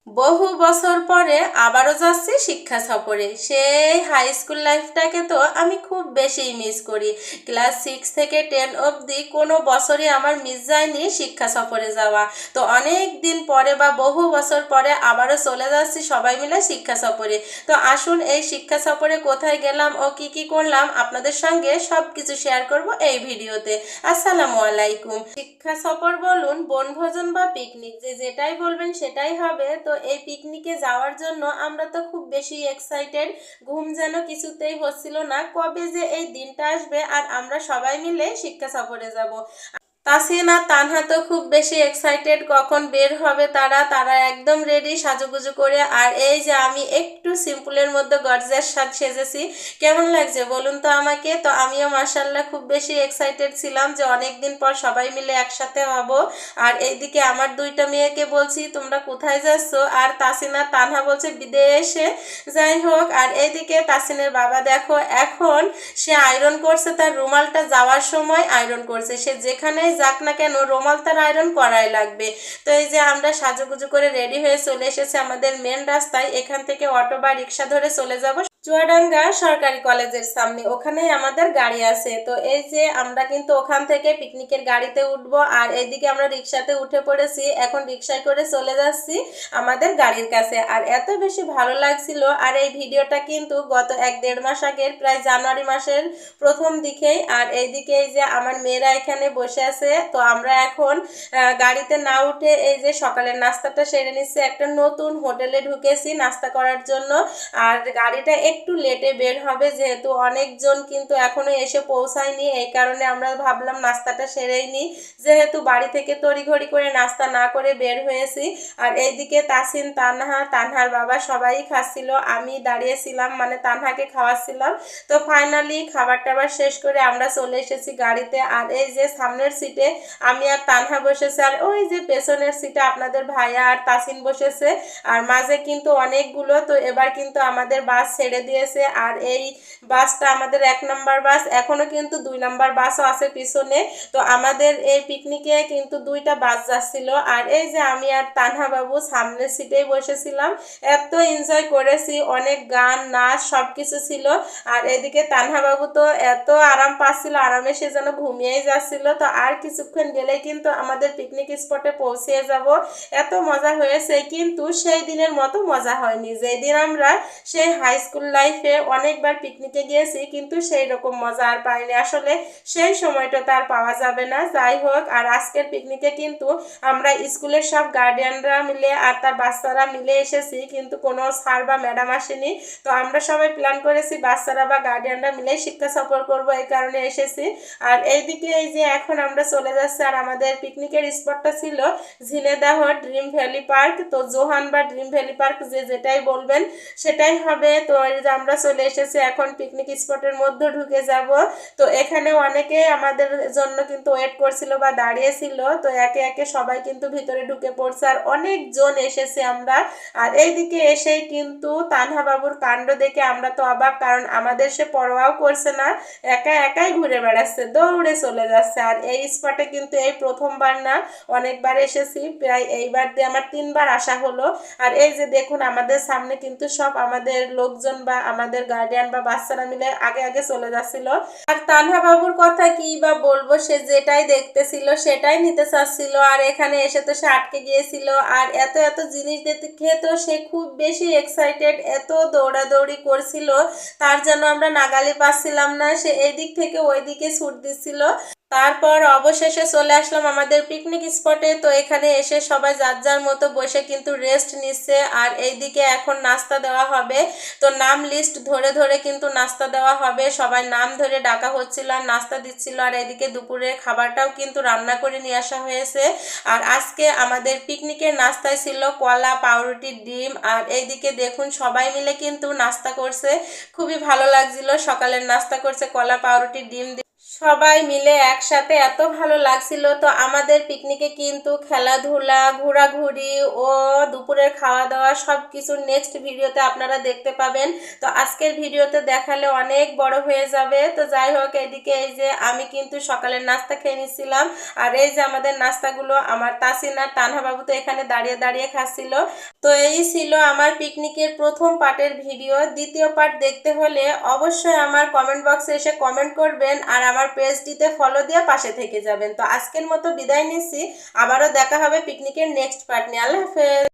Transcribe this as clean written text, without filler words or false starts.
বহু বছর পরে আবারও যাচ্ছি শিক্ষা সফরে। সেই হাই স্কুল লাইফটাকে তো আমি খুব বেশি মিস করি। ক্লাস 6 থেকে 10 অবধি কোনো বছরই আমার মিস যায়নি শিক্ষা সফরে যাওয়া। তো অনেক দিন পরে বা বহু বছর পরে আবারও চলে যাচ্ছি সবাই মিলে শিক্ষা সফরে। তো আসুন এই শিক্ষা সফরে কোথায় গেলাম ও কি কি করলাম আপনাদের সঙ্গে সব কিছু শেয়ার করব এই ভিডিওতে। আসসালামু আলাইকুম। শিক্ষা সফর বলুন, বনভোজন বা পিকনিক, যেটাই বলবেন সেটাই হবে। তো এই পিকনিকে যাওয়ার জন্য আমরা তো খুব বেশি এক্সাইটেড। ঘুম যেন কিছুতেই হচ্ছিল না কবে যে এই দিনটা আসবে আর আমরা সবাই মিলে শিক্ষা সফরে যাব। তাসিন আর তানহা তো খুব বেশি এক্সাইটেড কখন বের হবে। তারা তারা একদম রেডি সাজুগুজু করে। আর এই যে আমি একটু সিম্পলের মধ্যে গর্জিয়াস সাজ সেজেছি, কেমন লাগছে বলুন তো আমাকে। তো আমিও মাশাল্লাহ খুব বেশি এক্সাইটেড ছিলাম যে অনেক দিন পর সবাই মিলে একসাথে হব। আর এইদিকে আমার দুইটা মেয়েকে বলছি তোমরা কোথায় যাচ্ছ, আর তাসিন আর তানহা বলছে বিদেশে। যাই হোক, আর এইদিকে তাসিনের বাবা দেখো এখন সে আয়রন করছে, তার রুমালটা যাওয়ার সময় আয়রন করছে। সে যেখানেই যাক না কেন রুমাল তার আয়রন করাই লাগবে। তো এই যে আমরা সাজুগুজু করে রেডি হয়ে চলে এসেছি আমাদের মেন রাস্তায়। এখান থেকে অটো বা রিক্সা ধরে চলে যাব চুয়াডাঙ্গা সরকারি কলেজের সামনে, ওখানেই আমাদের গাড়ি আছে। তো এই যে আমরা কিন্তু ওখান থেকে পিকনিকের গাড়িতে উঠবো, আর এইদিকে আমরা রিক্সাতে উঠে পড়েছি। এখন রিক্সায় করে চলে যাচ্ছি আমাদের গাড়ির কাছে। আর এত বেশি ভালো লাগছিল। আর এই ভিডিওটা কিন্তু গত 1-1.5 মাস আগের, প্রায় জানুয়ারি মাসের প্রথম দিকেই। আর এইদিকে এই যে আমার মেয়েরা এখানে বসে আছে। তো আমরা এখন গাড়িতে না উঠে এই যে সকালের নাস্তাটা সেরে নিচ্ছি। একটা নতুন হোটেলে ঢুকেছি নাস্তা করার জন্য। আর গাড়িটা একটু লেটে বের হবে যেহেতু অনেকজন কিন্তু এখনো এসে পৌঁছায়নি, এই কারণে আমরা ভাবলাম নাস্তাটা সেরেই নিই, যেহেতু বাড়ি থেকে তড়িঘড়ি করে নাস্তা না করে বের হয়েছি। আর এইদিকে তাসিন, তানহা, তানহার বাবা সবাই খাচ্ছিল, আমি দাঁড়িয়েছিলাম মানে তানহাকে খাওয়াচ্ছিলাম। তো ফাইনালি খাবার টাবার শেষ করে আমরা চলে এসেছি গাড়িতে। আর এই যে সামনের সিটে আমি আর তানহা বসেছে, আর ওই যে পেছনের সিটে আপনাদের ভাইয়া আর তাসিন বসেছে। আর মাঝে কিন্তু অনেকগুলো। তো এবার কিন্তু আমাদের বাস ছেড়ে দিয়েছে। আর এই বাসটা আমাদের 1 নম্বর বাস, এখনো কিন্তু 2 নম্বর বাসও আছে পিছনে। তো আমাদের এই পিকনিকে কিন্তু 2টা বাস যাচ্ছিল। আর এই যে আমি আর তানহা বাবু সামনের সিটেই বসেছিলাম। এত এনজয় করেছি, অনেক গান নাচ সব কিছু ছিল। আর এদিকে তানহা বাবু তো এত আরাম পাচ্ছিল, আরামে সে যেন ঘুমিয়েই যাচ্ছিল। তো আর কিছুক্ষণ গেলেই কিন্তু আমাদের পিকনিক স্পটে পৌঁছে যাব। এত মজা হয়েছে, কিন্তু সেই দিনের মতো মজা হয়নি যেই দিন আমরা সেই হাই স্কুল লাইফে অনেকবার পিকনিকে গিয়েছি, কিন্তু সেই রকম মজা আর পাইনি। আসলে সেই সময়টা তার পাওয়া যাবে না। যাই হোক, আর আজকের পিকনিকে কিন্তু আমরা স্কুলের সব গার্ডিয়ানরা মিলে আর তার বাচ্চারা মিলে এসেছি, কিন্তু কোনো স্যার বা ম্যাডাম আসেনি। তো আমরা সবাই প্ল্যান করেছি বাচ্চারা বা গার্ডিয়ানরা মিলে শিক্ষা সফর করব, এই কারণে এসেছি। আর এইদিকে এই যে এখন আমরা চলে যাচ্ছি। আর আমাদের পিকনিকের স্পটটা ছিল ঝিনেদাহ ড্রিম ভ্যালি পার্ক। তো জোহান বা ড্রিম ভ্যালি পার্ক যেটাই বলবেন সেটাই হবে। তো এই যে আমরা চলে এসেছি এখন পিকনিক স্পটের মধ্যে ঢুকে যাব। তো এখানে অনেকে আমাদের জন্য কিন্তু ওয়েট করছিল বা দাঁড়িয়েছিল। তো একে একে সবাই কিন্তু ভিতরে ঢুকে পড়ছে, আর অনেকজন এসেছে আমরা। আর এইদিকে এসেই কিন্তু তানহা বাবুর কাণ্ড দেখে আমরা তো অবাক, কারণ আমাদের সে পরোয়াও করছে না, একা একাই ঘুরে বেড়াচ্ছে, দৌড়ে চলে যাচ্ছে। আর এই স্পটে কিন্তু এই প্রথমবার না, অনেকবার এসেছি, প্রায় এইবার দিয়ে আমার 3বার আসা হলো। আর এই যে দেখুন আমাদের সামনে কিন্তু সব আমাদের লোকজন বা আমাদের গার্ডিয়ান বা বাচ্চারা মিলে আগে আগে চলে যাচ্ছিল। আর তানহা বাবুর কথা কি বা বলবো, সে যেটাই দেখতেছিল সেটাই নিতে চাচ্ছিল। আর এখানে এসে তো সে আটকে গিয়েছিল। আর এত এত জিনিস দেখে তো সে খুব বেশি এক্সাইটেড, এত দৌড়াদৌড়ি করছিল, তার যেন আমরা নাগালে পাচ্ছিলাম না। সে এদিক থেকে ওই দিকে ছুট দিচ্ছিল। তারপর অবশেষে চলে আসলাম আমাদের পিকনিক স্পটে। তো এখানে এসে সবাই যার যার মতো বসে কিন্তু রেস্ট নিচ্ছে। আর এইদিকে এখন নাস্তা দেওয়া হবে। তো নাম লিস্ট ধরে ধরে কিন্তু নাস্তা দেওয়া হবে, সবাই নাম ধরে ডাকা হচ্ছিল আর নাস্তা দিচ্ছিল। আর এদিকে দুপুরের খাবারটাও কিন্তু রান্না করে নিয়ে আসা হয়েছে। আর আজকে আমাদের পিকনিকের নাস্তায় ছিল কলা, পাউরুটি, ডিম। আর এইদিকে দেখুন সবাই মিলে কিন্তু নাস্তা করছে, খুবই ভালো লাগছিল। সকালের নাস্তা করছে কলা, পাউরুটি, ডিম। সবাই মিলে একসাথে এত ভালো লাগছিল। তো আমাদের পিকনিকে কিন্তু খেলাধুলা, ঘোরাঘুরি ও দুপুরের খাওয়া দাওয়া সব কিছু নেক্সট ভিডিওতে আপনারা দেখতে পাবেন। তো আজকের ভিডিওতে দেখালে অনেক বড় হয়ে যাবে। তো যাই হোক, এদিকে এই যে আমি কিন্তু সকালের নাস্তা খেয়ে নিচ্ছিলাম। আর এই যে আমাদের নাস্তাগুলো আমার তাসিন আর তানহা বাবু তো এখানে দাঁড়িয়ে দাঁড়িয়ে খাচ্ছিল। তো এই ছিল আমার পিকনিকের প্রথম পার্টের ভিডিও। দ্বিতীয় পার্ট দেখতে হলে অবশ্যই আমার কমেন্ট বক্সে এসে কমেন্ট করবেন আর আমার পেজটিতে ফলো দিয়ে পাশে থেকে যাবেন। তো আজকের মতো বিদায় নিচ্ছি, আবারও দেখা হবে পিকনিকের নেক্সট পার্ট নিয়ে। আল্লাহ হাফেজ।